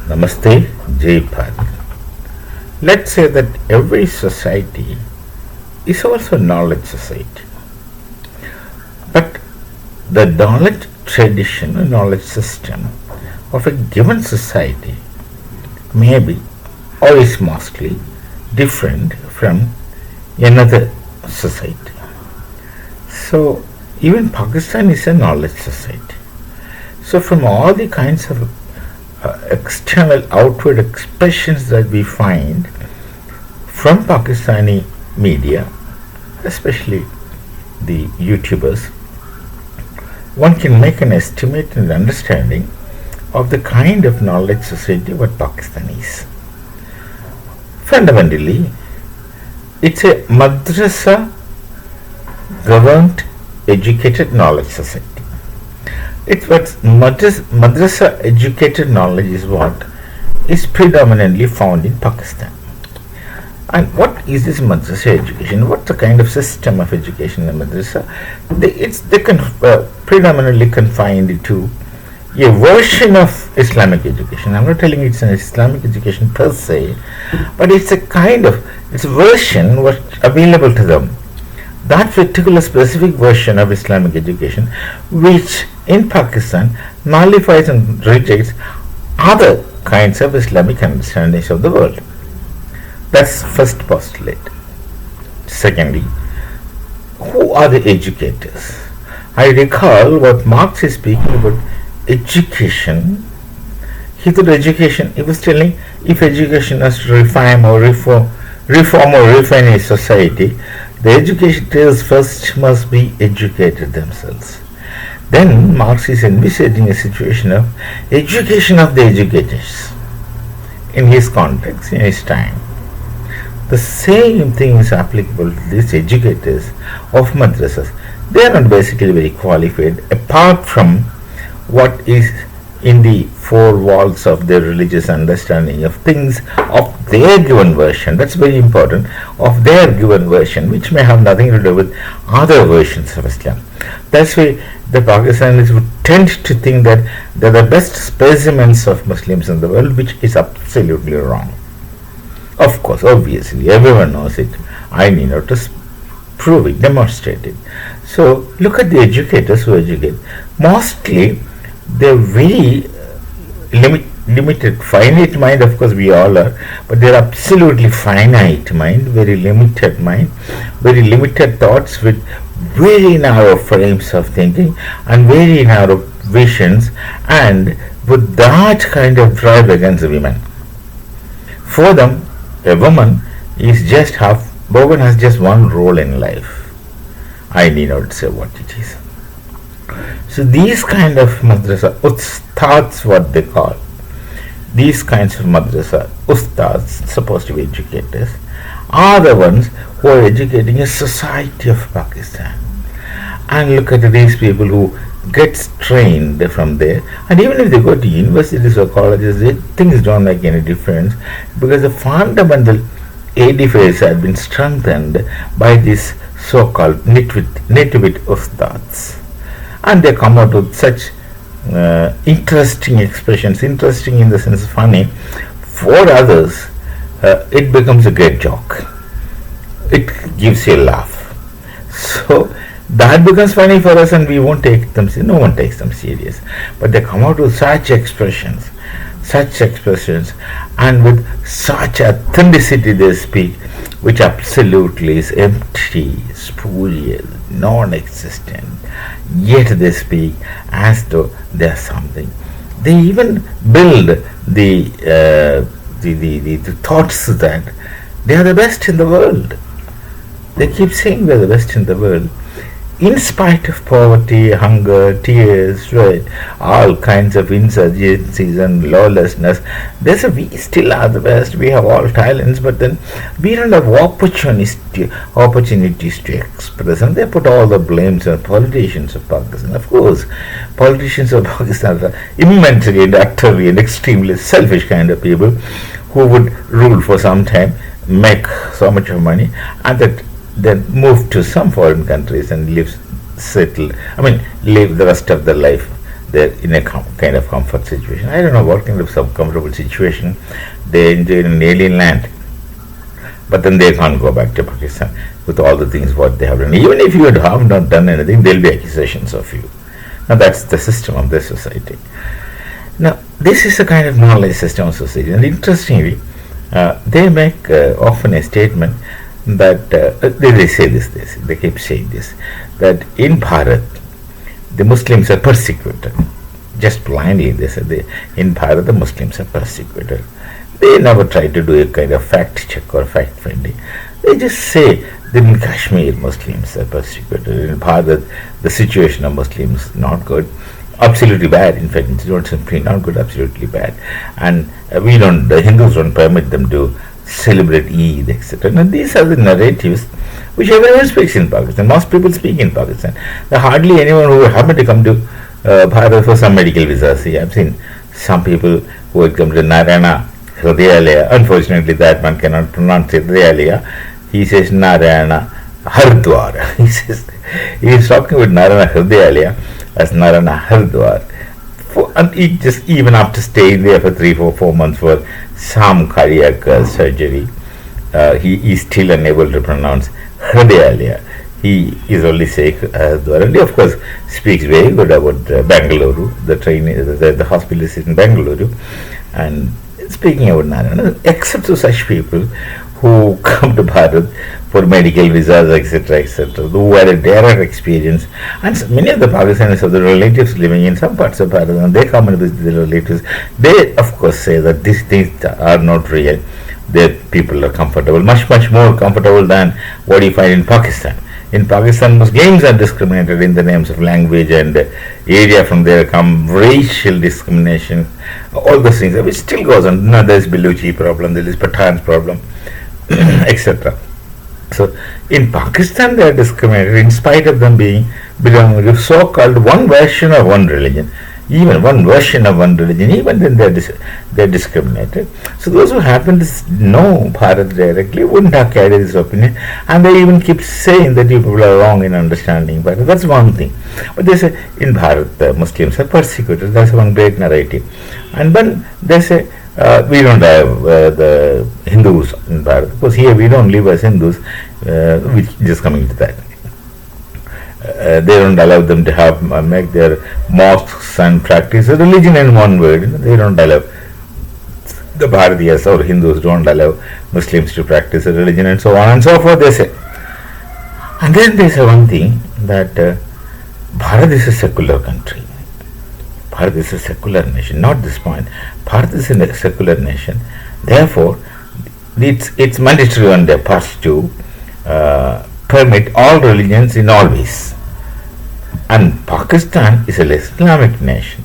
Namaste, Jai Bharat. Let's say that every society is also a knowledge society. But the knowledge tradition, the knowledge system of a given society may be or is mostly different from another society. So even Pakistan is a knowledge society. So from all the kinds of external outward expressions that we find from Pakistani media, especially the YouTubers, one can make an estimate and understanding of the kind of knowledge society what Pakistan is. Fundamentally, it's a madrasa governed educated knowledge society. It's what madrasa educated knowledge is what is predominantly found in Pakistan. And what is this madrasa education? What's the kind of system of education in madrasa? They can predominantly confined to a version of Islamic education. I'm not telling it's an Islamic education per se, but it's a version what's available to them. That particular specific version of Islamic education, which in Pakistan nullifies and rejects other kinds of Islamic understandings of the world. That's first postulate. Secondly, who are the educators? I recall what Marx is speaking about education. He thought education, he was telling if education has to reform or refine a society, the educators first must be educated themselves. Then Marx is envisaging a situation of education of the educators in his context, in his time. The same thing is applicable to these educators of madrasas. They are not basically very qualified apart from what is in the four walls of their religious understanding of things of their given version. That's very important, of their given version, which may have nothing to do with other versions of Islam. That's why the Pakistanis would tend to think that they're the best specimens of Muslims in the world, which is absolutely wrong. Of course, obviously, everyone knows it. I need not to prove it, demonstrate it. So look at the educators who educate. Mostly they're very limited, finite mind, of course we all are, but they're absolutely finite mind, very limited mind, very limited thoughts with very narrow frames of thinking and very narrow visions, and with that kind of drive against women. For them, a woman has just one role in life. I need not say what it is. So these kind of madrasa ustads, what they call, these kinds of madrasa ustads, supposed to be educators, are the ones who are educating a society of Pakistan. And look at these people who gets trained from there, and even if they go to universities or colleges, things don't make any difference, because the fundamental edifice had been strengthened by these so-called nitwit ustads, and they come out with such interesting expressions, interesting in the sense funny. For others, it becomes a great joke. It gives you a laugh. So that becomes funny for us, and we won't take them. No one takes them serious. But they come out with such expressions, and with such authenticity they speak, which absolutely is empty, spurious, non-existent. Yet they speak as though they are something. They even build the thoughts that they are the best in the world. They keep saying we are the best in the world, in spite of poverty, hunger, tears, sweat, all kinds of insurgencies and lawlessness. They say we still are the best, we have all talents, but then we don't have opportunities to express, and they put all the blames on politicians of Pakistan. Of course, politicians of Pakistan are immensely and utterly and extremely selfish kind of people who would rule for some time, make so much of money, and then move to some foreign countries and live the rest of their life they're in a kind of comfort situation. I don't know what kind of comfortable situation they enjoy in an alien land, but then they can't go back to Pakistan with all the things what they have done. Even if you have not done anything, there'll be accusations of you. Now that's the system of this society. Now this is a kind of knowledge system of society, and interestingly, they make often a statement that they say this, they keep saying this, that in Bharat the Muslims are persecuted. Just blindly they say in Bharat the Muslims are persecuted. They never try to do a kind of fact check or fact finding. They just say that in Kashmir Muslims are persecuted. In Bharat the situation of Muslims is not good, absolutely bad. In fact, it's not simply not good, absolutely bad. And the Hindus don't permit them to celebrate Eid, etc. Now these are the narratives which everyone speaks in Pakistan. Most people speak in Pakistan. There hardly anyone who happened to come to Bharat for some medical visa. See, I've seen some people who had come to Narayana Hridayalaya. Unfortunately, that man cannot pronounce Hridayalaya. He says Narayana Hardwar. He is talking about Narayana Hridayalaya as Narayana Hardwar. And he just, even after staying there for 3-4 months for some cardiac surgery, he is still unable to pronounce Hridayalaya. He is only saying Hardwar, and he of course speaks very good about Bangalore. The hospital is in Bangalore, and speaking about Narayana, except to such people who come to Bharat for medical visas, etc., who had a direct experience, and many of the Pakistanis have the relatives living in some parts of Bharat, and they come and visit their relatives. They, of course, say that these things are not real. Their people are comfortable, much more comfortable than what you find in Pakistan. In Pakistan, Muslims are discriminated in the names of language, and area from there come racial discrimination, all those things, which still goes on. Now there is Baluchi problem, there is Pathan problem, etc. So in Pakistan they are discriminated in spite of them belonging to so-called one version of one religion. Even one version of one religion, even then they're discriminated. So those who happen to know Bharat directly wouldn't have carried this opinion, and they even keep saying that you people are wrong in understanding Bharat. That's one thing. But they say in Bharat the Muslims are persecuted. That's one great narrative. And then they say we don't have the Hindus in Bharat, because here we don't live as Hindus. Which just coming to that. They don't allow them to have make their mosques and practice a religion in one word. They don't allow, the Bharatiyas or Hindus don't allow Muslims to practice a religion, and so on and so forth, they say. And then they say one thing, that Bharat is a secular country. Bharat is a secular nation. Not this point. Bharat is a secular nation. Therefore, it's mandatory on their part to permit all religions in all ways. And Pakistan is an Islamic nation.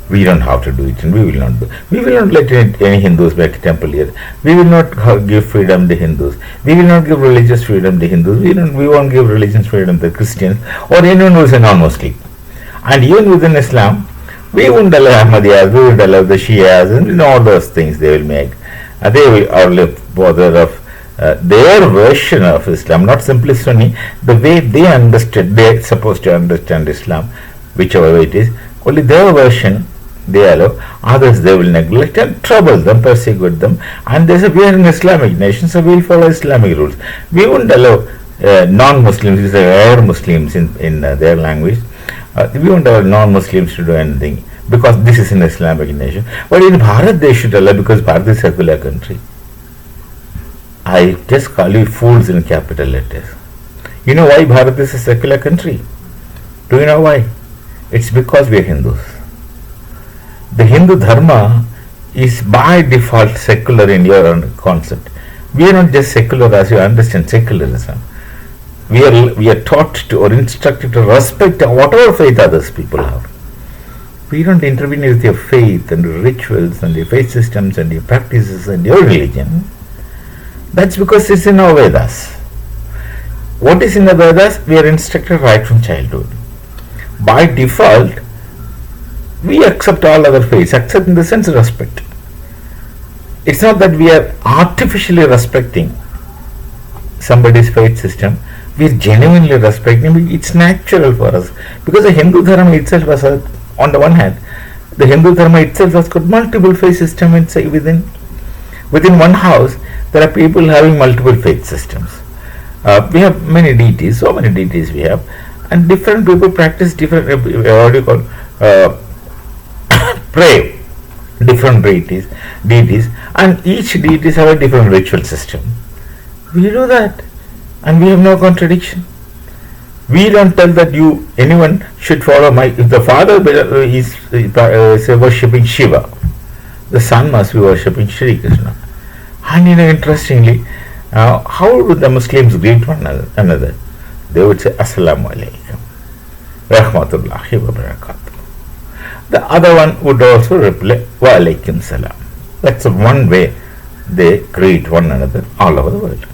We don't have to do it, and we will not do. We will not let any Hindus make a temple here. We will not give freedom to Hindus. We will not give religious freedom to Hindus. We won't give religious freedom to Christians or anyone who is a non-Muslim. And even within Islam, we won't allow Ahmadiyyas, we won't allow the Shias, and all those things they will make. They will only bother of their version of Islam, not simply Sunni, the way they understood, they're supposed to understand Islam, whichever way it is, only their version they allow. Others they will neglect and trouble them, persecute them, and they say we are an Islamic nation, so we will follow Islamic rules. We won't allow non-Muslims, these are rare Muslims in their language, we won't allow non-Muslims to do anything, because this is an Islamic nation. But in Bharat they should allow, because Bharat is a secular country. I just call you fools in capital letters. You know why Bharat is a secular country? Do you know why? It's because we are Hindus. The Hindu Dharma is by default secular in your own concept. We are not just secular as you understand secularism. We are taught to or instructed to respect whatever faith others people have. We don't intervene with your faith and your rituals and your faith systems and your practices and your religion. That's because it's in our Vedas. What is in the Vedas? We are instructed right from childhood. By default, we accept all other faiths, accept in the sense of respect. It's not that we are artificially respecting somebody's faith system. We are genuinely respecting it. It's natural for us, because the Hindu Dharma itself has on the one hand, the Hindu Dharma itself has got multiple faith system inside within one house. There are people having multiple faith systems. We have many deities, so many deities we have, and different people practice different, what do you call, pray different deities, and each deities have a different ritual system. We do that, and we have no contradiction. We don't tell that anyone should follow if the father is worshipping Shiva, the son must be worshipping Shri Krishna. And interestingly, how would the Muslims greet one another? They would say Assalamu alaikum, Rahmatullahi wa barakatuh. The other one would also reply Wa alaikum salam. That's one way they greet one another all over the world.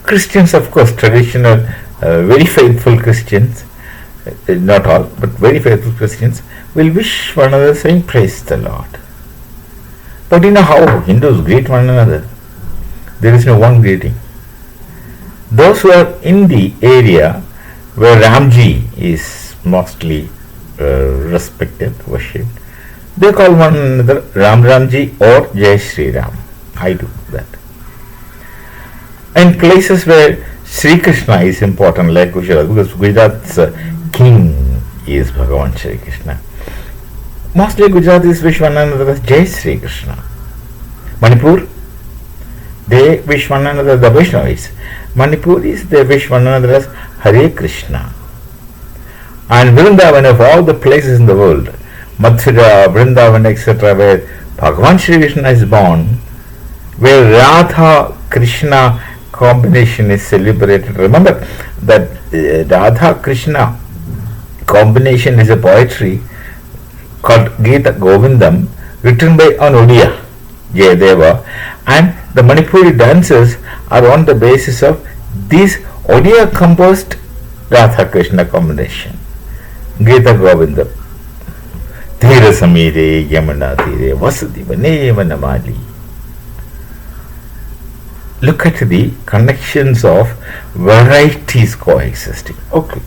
Christians, of course, traditional, very faithful Christians, not all, but very faithful Christians, will wish one another saying, praise the Lord. But you know how Hindus greet one another? There is no one greeting. Those who are in the area where Ramji is mostly respected, worshipped, they call one another Ramji or Jai Shri Ram. I do that. In places where Sri Krishna is important, like Gujarat, because Gujarat's king is Bhagavan Sri Krishna. Mostly Gujaratis wish one another as Jai Sri Krishna. Manipur, they wish one another, the Vaishnavis. Manipuris, they wish one another as Hare Krishna. And Vrindavan, of all the places in the world, Mathura, Vrindavan, etc., where Bhagavan Sri Krishna is born, where Radha Krishna combination is celebrated. Remember that Radha Krishna combination is a poetry called Gita Govindam, written by an Odia, Jayadeva, and the Manipuri dances are on the basis of this Odia composed Radha Krishna combination. Gita Govindam. Thira Samire Yamana Thire Vasudhi Vane Vanamali. Look at the connections of varieties coexisting. Okay.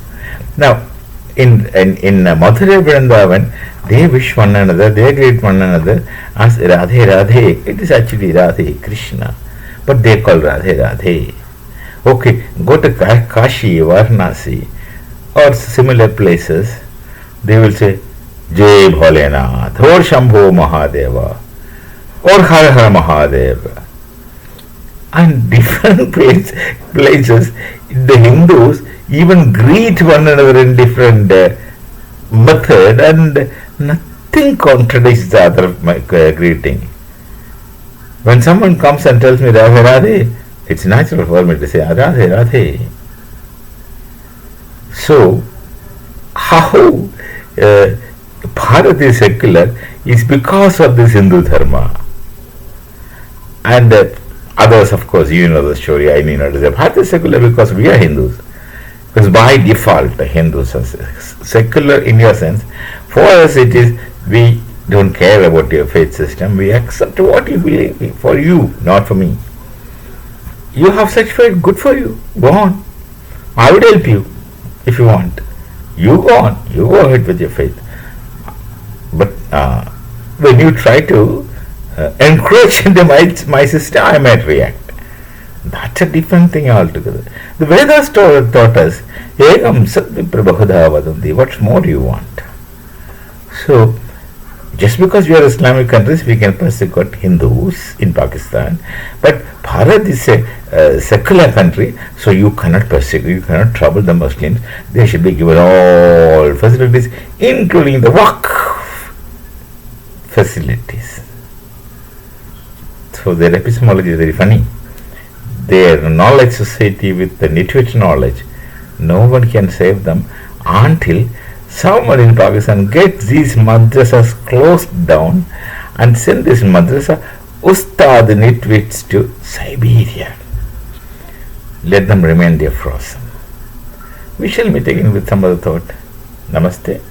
Now, in Mathura Vrindavan, they wish one another, they greet one another as Radhe Radhe. It is actually Radhe Krishna, but they call Radhe Radhe. Okay, go to Kashi, Varanasi, or similar places, they will say Jai Bholenath, or Shambho Mahadeva, or Har Har Mahadeva. And different places, the Hindus even greet one another in different method, and nothing contradicts the other greeting. When someone comes and tells me Radhe Radhe, it's natural for me to say Radhe Radhe. So, how Bharat is secular is because of this Hindu Dharma. And others, of course, you know the story, I need not to say. Bharat is secular because we are Hindus. Because by default, the Hindus are secular in your sense. For us, it is, we don't care about your faith system. We accept what you believe for you, not for me. You have such faith, good for you. Go on. I would help you if you want. You go on. You go ahead with your faith. But when you try to encourage into my system, I might react. That's a different thing altogether. The Vedas taught us, Ekam Satvipra Bahudha Vadanti. What more do you want? So, just because we are Islamic countries, we can persecute Hindus in Pakistan. But Bharat is a secular country, so you cannot persecute, you cannot trouble the Muslims. They should be given all facilities, including the Waqf facilities. So their epistemology is very funny. Their knowledge society with the nitwit knowledge, no one can save them until someone in Pakistan gets these madrasas closed down and send this madrasa ustad nitwits to Siberia. Let them remain there frozen. We shall meet again with some other thought. Namaste.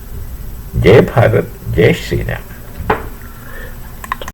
Jai Bharat. Jai Shri Ram.